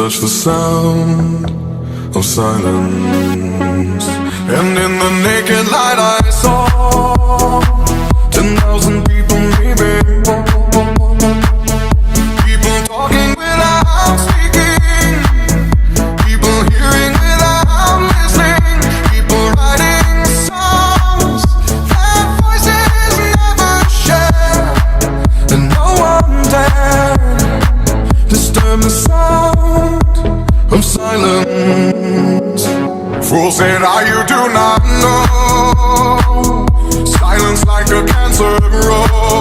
touch the sound of silence. And in the naked light I saw 10,000 people maybe. People talking without speaking. People hearing without listening. People writing songs that voices never share. And no one dared disturb the sound of silence. Fools said, you do not know. Silence like a cancer grows.